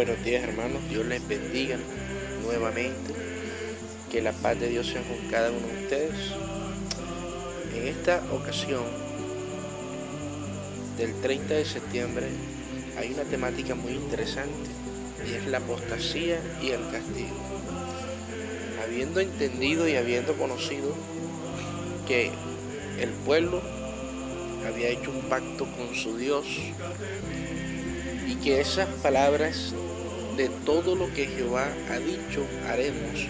Buenos días, hermanos, Dios les bendiga nuevamente, que la paz de Dios sea con cada uno de ustedes. En esta ocasión del 30 de septiembre hay una temática muy interesante y es la apostasía y el castigo. Habiendo entendido y habiendo conocido que el pueblo había hecho un pacto con su Dios y que esas palabras de todo lo que Jehová ha dicho haremos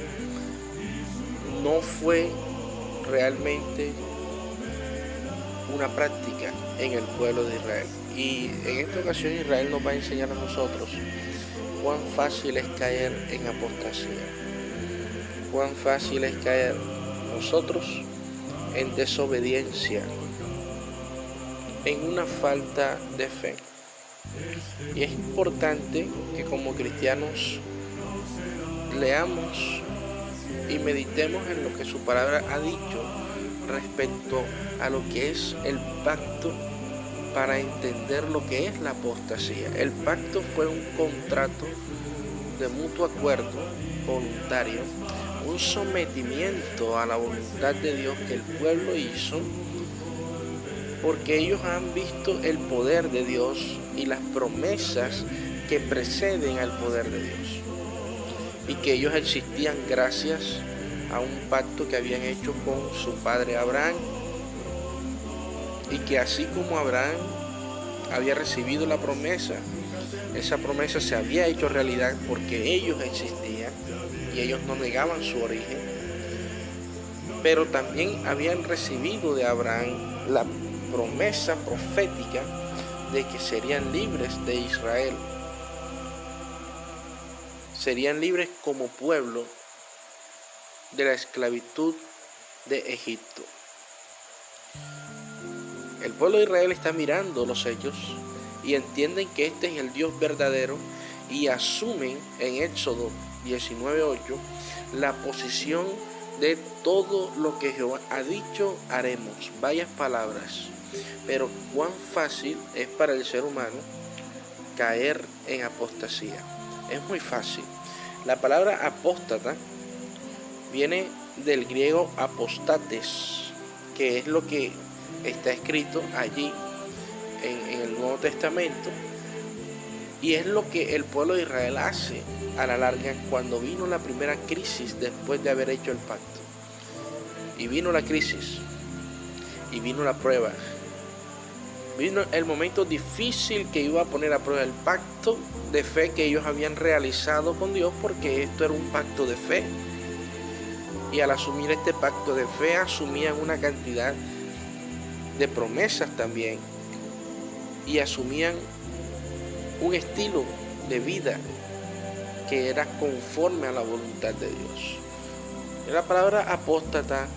no fue realmente una práctica en el pueblo de Israel. Y en esta ocasión Israel nos va a enseñar a nosotros cuán fácil es caer en apostasía, cuán fácil es caer nosotros en desobediencia, en una falta de fe. Y es importante que como cristianos leamos y meditemos en lo que su palabra ha dicho respecto a lo que es el pacto para entender lo que es la apostasía. El pacto fue un contrato de mutuo acuerdo voluntario, un sometimiento a la voluntad de Dios que el pueblo hizo porque ellos han visto el poder de Dios y las promesas que preceden al poder de Dios, y que ellos existían gracias a un pacto que habían hecho con su padre Abraham, y que así como Abraham había recibido la promesa, esa promesa se había hecho realidad porque ellos existían y ellos no negaban su origen, pero también habían recibido de Abraham la promesa profética de que serían libres de Israel, serían libres como pueblo de la esclavitud de Egipto. El pueblo de Israel está mirando los hechos y entienden que este es el Dios verdadero y asumen en Éxodo 19:8 la posición de todo lo que Jehová ha dicho haremos. Varias palabras, pero cuán fácil es para el ser humano caer en apostasía. Es muy fácil. La palabra apóstata viene del griego apostates, que es lo que está escrito allí en el Nuevo Testamento, y es lo que el pueblo de Israel hace a la larga cuando vino la primera crisis después de haber hecho el pacto. Y vino la crisis, y vino la prueba, vino el momento difícil que iba a poner a prueba el pacto de fe que ellos habían realizado con Dios, porque esto era un pacto de fe. Y al asumir este pacto de fe, asumían una cantidad de promesas también, y asumían un estilo de vida que era conforme a la voluntad de Dios. La palabra apóstata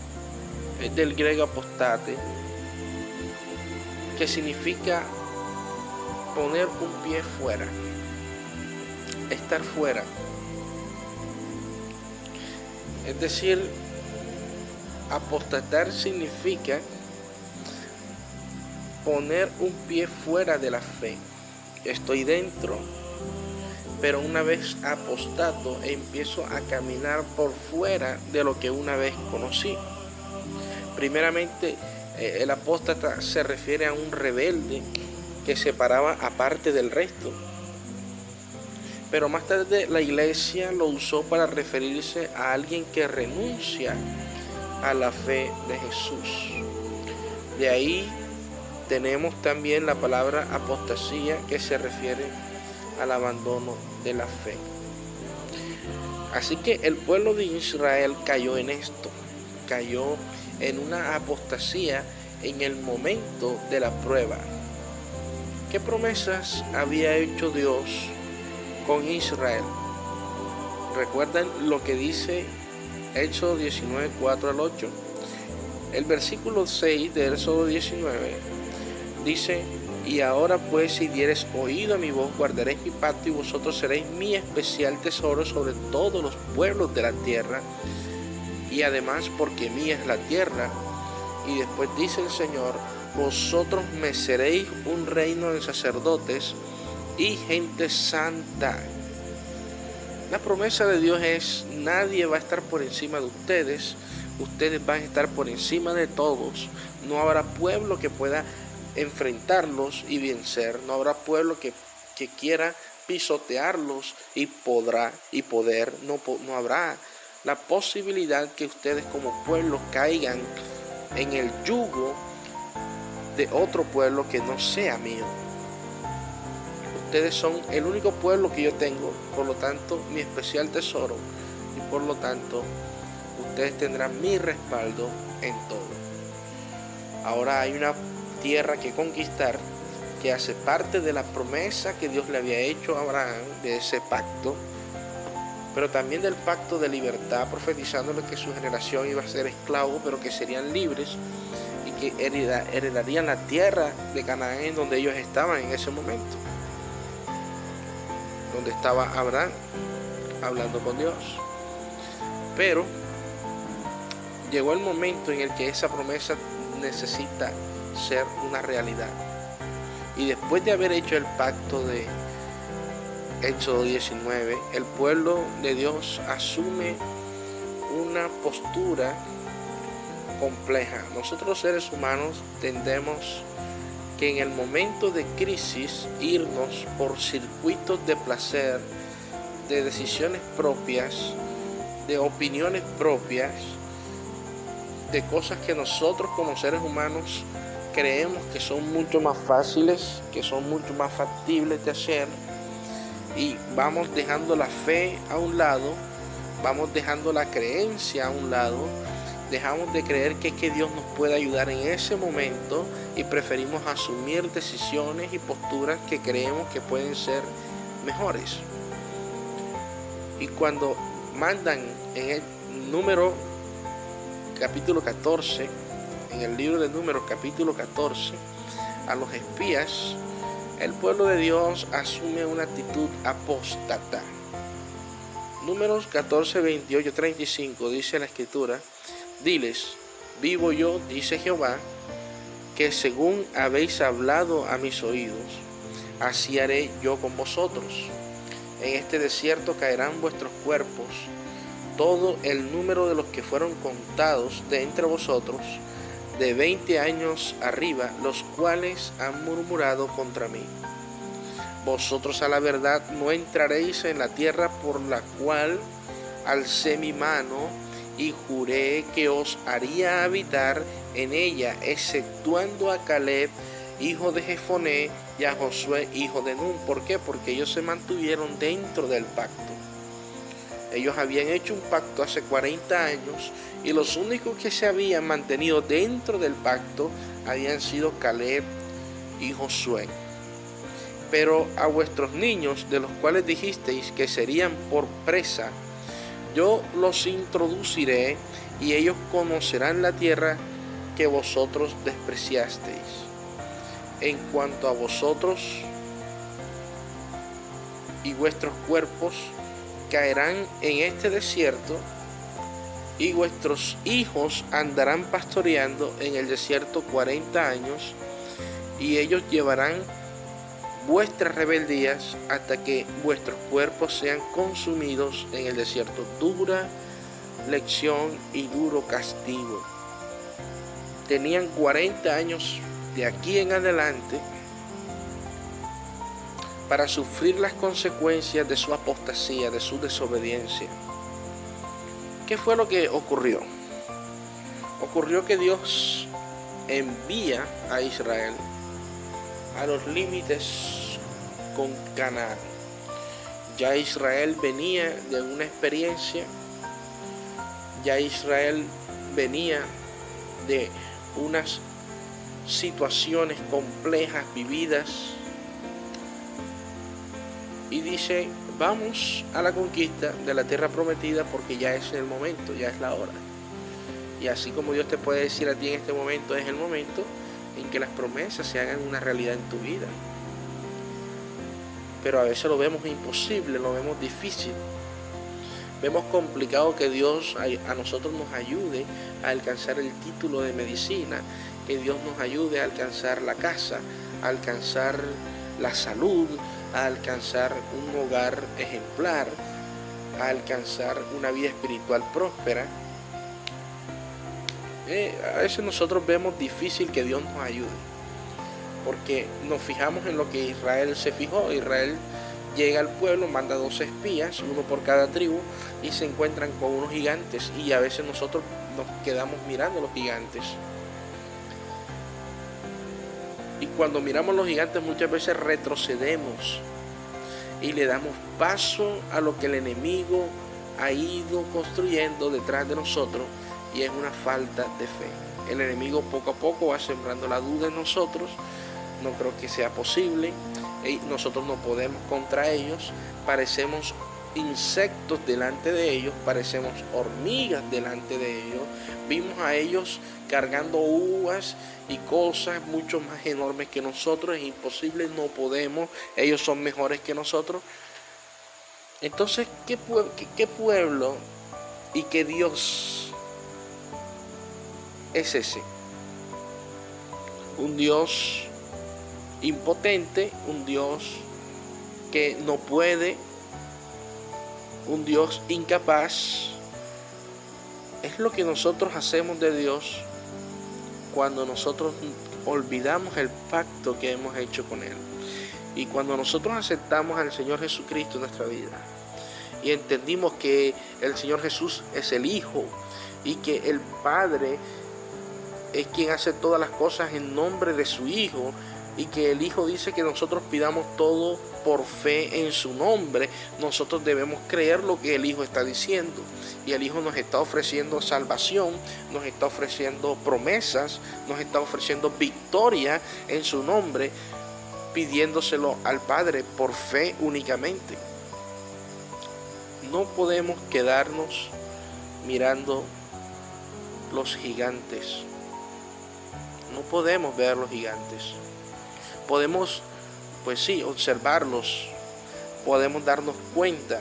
es del griego apostate, que significa poner un pie fuera, estar fuera. Es decir, apostatar significa poner un pie fuera de la fe. Estoy dentro, pero una vez apostato empiezo a caminar por fuera de lo que una vez conocí. Primeramente, el apóstata se refiere a un rebelde que se paraba aparte del resto, pero más tarde la iglesia lo usó para referirse a alguien que renuncia a la fe de Jesús. De ahí tenemos también la palabra apostasía, que se refiere al abandono de la fe. Así que el pueblo de Israel cayó en esto, cayó en una apostasía en el momento de la prueba. ¿Qué promesas había hecho Dios con Israel? Recuerden lo que dice Éxodo 19, 4 al 8. El versículo 6 de Éxodo 19 dice: y ahora pues, si diereis oído a mi voz, guardaréis mi pacto, y vosotros seréis mi especial tesoro sobre todos los pueblos de la tierra, y además porque mía es la tierra. Y después dice el Señor: vosotros me seréis un reino de sacerdotes y gente santa. La promesa de Dios es: nadie va a estar por encima de ustedes, ustedes van a estar por encima de todos. No habrá pueblo que pueda enfrentarlos y vencer, no habrá pueblo que quiera pisotearlos y poder, no habrá la posibilidad que ustedes como pueblo caigan en el yugo de otro pueblo que no sea mío. Ustedes son el único pueblo que yo tengo, por lo tanto mi especial tesoro, y por lo tanto ustedes tendrán mi respaldo en todo. Ahora hay una tierra que conquistar que hace parte de la promesa que Dios le había hecho a Abraham, de ese pacto, pero también del pacto de libertad, profetizándole que su generación iba a ser esclavo, pero que serían libres y que heredarían la tierra de Canaán en donde ellos estaban en ese momento, donde estaba Abraham hablando con Dios. Pero llegó el momento en el que esa promesa necesita ser una realidad. Y después de haber hecho el pacto de Éxodo 19, el pueblo de Dios asume una postura compleja. Nosotros los seres humanos tendemos que en el momento de crisis irnos por circuitos de placer, de decisiones propias, de opiniones propias, de cosas que nosotros como seres humanos creemos que son mucho más fáciles, que son mucho más factibles de hacer, y vamos dejando la fe a un lado, vamos dejando la creencia a un lado, dejamos de creer que Dios nos puede ayudar en ese momento y preferimos asumir decisiones y posturas que creemos que pueden ser mejores. Y cuando mandan en el capítulo 14, en el libro de Números capítulo 14, a los espías, el pueblo de Dios asume una actitud apóstata. Números 14, 28, 35 dice la escritura: diles, vivo yo, dice Jehová, que según habéis hablado a mis oídos, así haré yo con vosotros. En este desierto caerán vuestros cuerpos, todo el número de los que fueron contados de entre vosotros, de 20 años arriba, los cuales han murmurado contra mí. Vosotros a la verdad no entraréis en la tierra por la cual alcé mi mano y juré que os haría habitar en ella, exceptuando a Caleb, hijo de Jefoné, y a Josué, hijo de Nun. ¿Por qué? Porque ellos se mantuvieron dentro del pacto. Ellos habían hecho un pacto hace 40 años y los únicos que se habían mantenido dentro del pacto habían sido Caleb y Josué. Pero a vuestros niños, de los cuales dijisteis que serían por presa, yo los introduciré y ellos conocerán la tierra que vosotros despreciasteis. En cuanto a vosotros y vuestros cuerpos, caerán en este desierto, y vuestros hijos andarán pastoreando en el desierto 40 años, y ellos llevarán vuestras rebeldías hasta que vuestros cuerpos sean consumidos en el desierto. Dura lección y duro castigo. Tenían 40 años de aquí en adelante para sufrir las consecuencias de su apostasía, de su desobediencia. ¿Qué fue lo que ocurrió? Ocurrió que Dios envía a Israel a los límites con Canaán. Ya Israel venía de una experiencia, ya Israel venía de unas situaciones complejas vividas, y dice: vamos a la conquista de la tierra prometida porque ya es el momento, ya es la hora. Y así como Dios te puede decir a ti en este momento, es el momento en que las promesas se hagan una realidad en tu vida. Pero a veces lo vemos imposible, lo vemos difícil. Vemos complicado que Dios a nosotros nos ayude a alcanzar el título de medicina, que Dios nos ayude a alcanzar la casa, a alcanzar la salud, a alcanzar un hogar ejemplar. a alcanzar una vida espiritual próspera, a veces nosotros vemos difícil que Dios nos ayude, porque nos fijamos en lo que Israel se fijó. Israel llega al pueblo, manda 2 espías, uno por cada tribu, y se encuentran con unos gigantes, y a veces nosotros nos quedamos mirando a los gigantes. Y cuando miramos los gigantes muchas veces retrocedemos y le damos paso a lo que el enemigo ha ido construyendo detrás de nosotros, y es una falta de fe. El enemigo poco a poco va sembrando la duda en nosotros. No creo que sea posible, nosotros no podemos contra ellos, parecemos insectos delante de ellos, parecemos hormigas delante de ellos. Vimos a ellos cargando uvas y cosas mucho más enormes que nosotros, es imposible, no podemos, ellos son mejores que nosotros. Entonces, ¿qué pueblo y qué Dios es ese? Un Dios impotente, un Dios que no puede, un Dios incapaz. Es lo que nosotros hacemos de Dios cuando nosotros olvidamos el pacto que hemos hecho con Él, y cuando nosotros aceptamos al Señor Jesucristo en nuestra vida y entendimos que el Señor Jesús es el Hijo y que el Padre es quien hace todas las cosas en nombre de su Hijo, y que el Hijo dice que nosotros pidamos todo por fe en su nombre, nosotros debemos creer lo que el Hijo está diciendo. Y el Hijo nos está ofreciendo salvación, nos está ofreciendo promesas, nos está ofreciendo victoria en su nombre, pidiéndoselo al Padre por fe únicamente. No podemos quedarnos mirando los gigantes. No podemos ver los gigantes. Podemos, pues sí, observarlos, podemos darnos cuenta,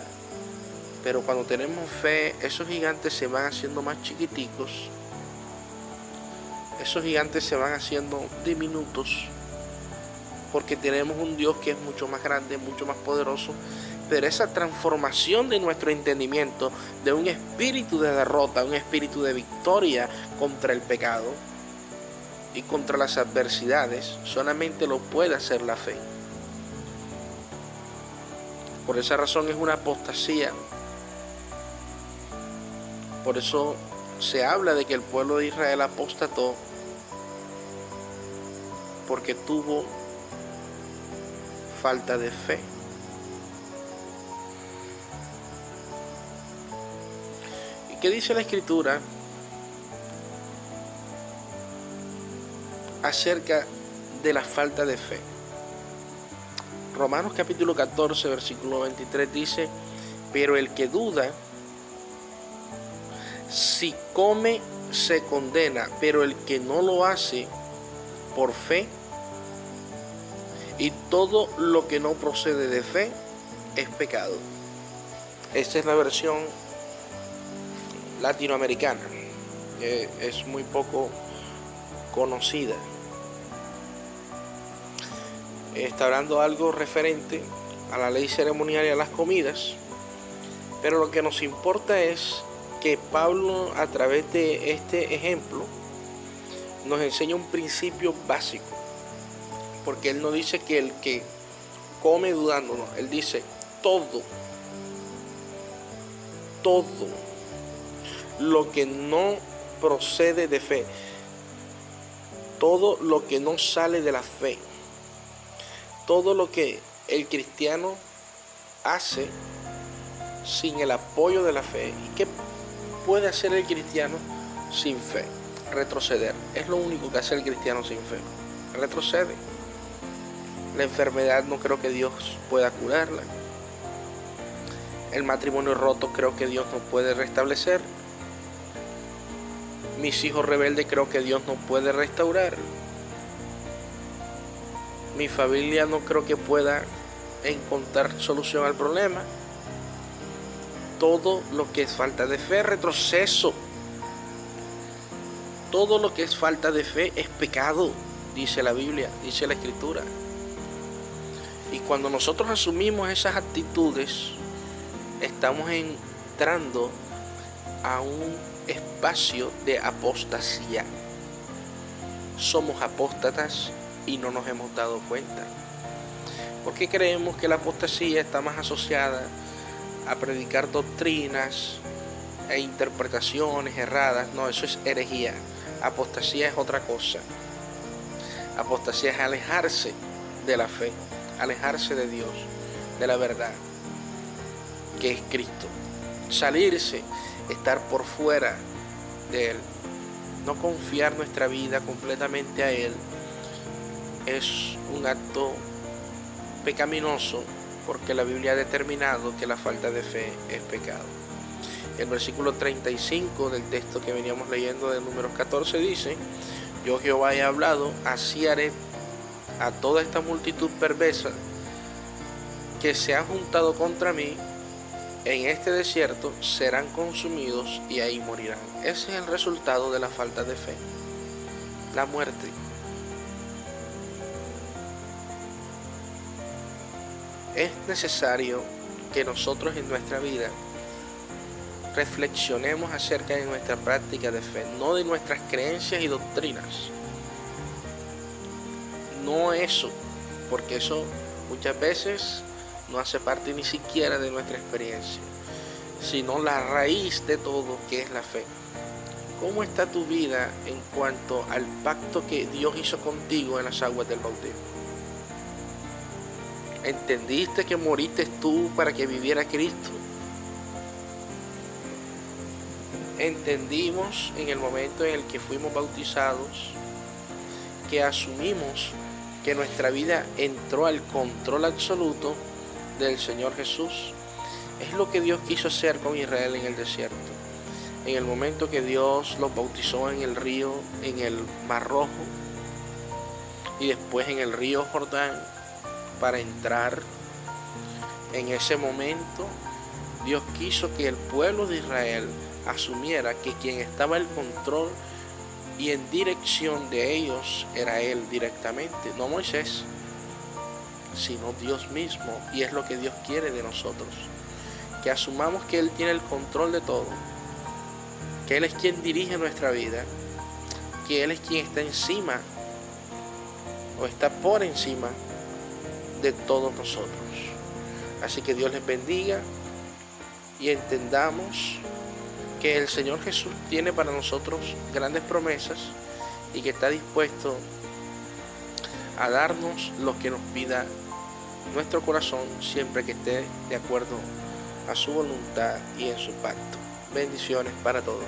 pero cuando tenemos fe, esos gigantes se van haciendo más chiquiticos, esos gigantes se van haciendo diminutos, porque tenemos un Dios que es mucho más grande, mucho más poderoso. Pero esa transformación de nuestro entendimiento, de un espíritu de derrota, un espíritu de victoria contra el pecado y contra las adversidades, solamente lo puede hacer la fe. Por esa razón es una apostasía. Por eso se habla de que el pueblo de Israel apostató, porque tuvo falta de fe. ¿Y qué dice la Escritura acerca de la falta de fe? Romanos capítulo 14, versículo 23 dice: pero el que duda, si come, se condena, pero el que no lo hace por fe, y todo lo que no procede de fe es pecado. Esta es la versión latinoamericana, es muy poco conocida. Está hablando algo referente a la ley ceremonial y a las comidas, pero lo que nos importa es que Pablo, a través de este ejemplo, nos enseña un principio básico, porque él no dice que el que come dudando, no, él dice todo lo que no procede de fe, todo lo que no sale de la fe, todo lo que el cristiano hace sin el apoyo de la fe. ¿Y qué puede hacer el cristiano sin fe? Retroceder. Es lo único que hace el cristiano sin fe. Retrocede. La enfermedad no creo que Dios pueda curarla. El matrimonio roto creo que Dios no puede restablecer. Mis hijos rebeldes creo que Dios no puede restaurar. Mi familia no creo que pueda encontrar solución al problema. Todo lo que es falta de fe es retroceso. Todo lo que es falta de fe es pecado, dice la Biblia, dice la Escritura. Y cuando nosotros asumimos esas actitudes estamos entrando a un espacio de apostasía. Somos apóstatas y no nos hemos dado cuenta. Porque creemos que la apostasía está más asociada a predicar doctrinas e interpretaciones erradas. No, eso es herejía. Apostasía es otra cosa. Apostasía es alejarse de la fe, alejarse de Dios, de la verdad, que es Cristo. Salirse, estar por fuera de Él. No confiar nuestra vida completamente a Él es un acto pecaminoso, porque la Biblia ha determinado que la falta de fe es pecado. El versículo 35 del texto que veníamos leyendo de Números 14 dice: yo Jehová he hablado, así haré a toda esta multitud perversa que se ha juntado contra mí en este desierto, serán consumidos y ahí morirán. Ese es el resultado de la falta de fe, la muerte. Es necesario que nosotros en nuestra vida reflexionemos acerca de nuestra práctica de fe, no de nuestras creencias y doctrinas. No eso, porque eso muchas veces no hace parte ni siquiera de nuestra experiencia, sino la raíz de todo, que es la fe. ¿Cómo está tu vida en cuanto al pacto que Dios hizo contigo en las aguas del bautismo? ¿Entendiste que moriste tú para que viviera Cristo? Entendimos en el momento en el que fuimos bautizados que asumimos que nuestra vida entró al control absoluto del Señor Jesús. Es lo que Dios quiso hacer con Israel en el desierto. En el momento que Dios los bautizó en el río, en el Mar Rojo, y después en el río Jordán, para entrar, en ese momento Dios quiso que el pueblo de Israel asumiera que quien estaba al control y en dirección de ellos era Él directamente, no Moisés, sino Dios mismo. Y es lo que Dios quiere de nosotros, que asumamos que Él tiene el control de todo, que Él es quien dirige nuestra vida, que Él es quien está encima o está por encima de todos nosotros. Así que Dios les bendiga y entendamos que el Señor Jesús tiene para nosotros grandes promesas y que está dispuesto a darnos lo que nos pida nuestro corazón, siempre que esté de acuerdo a su voluntad y en su pacto. Bendiciones para todos.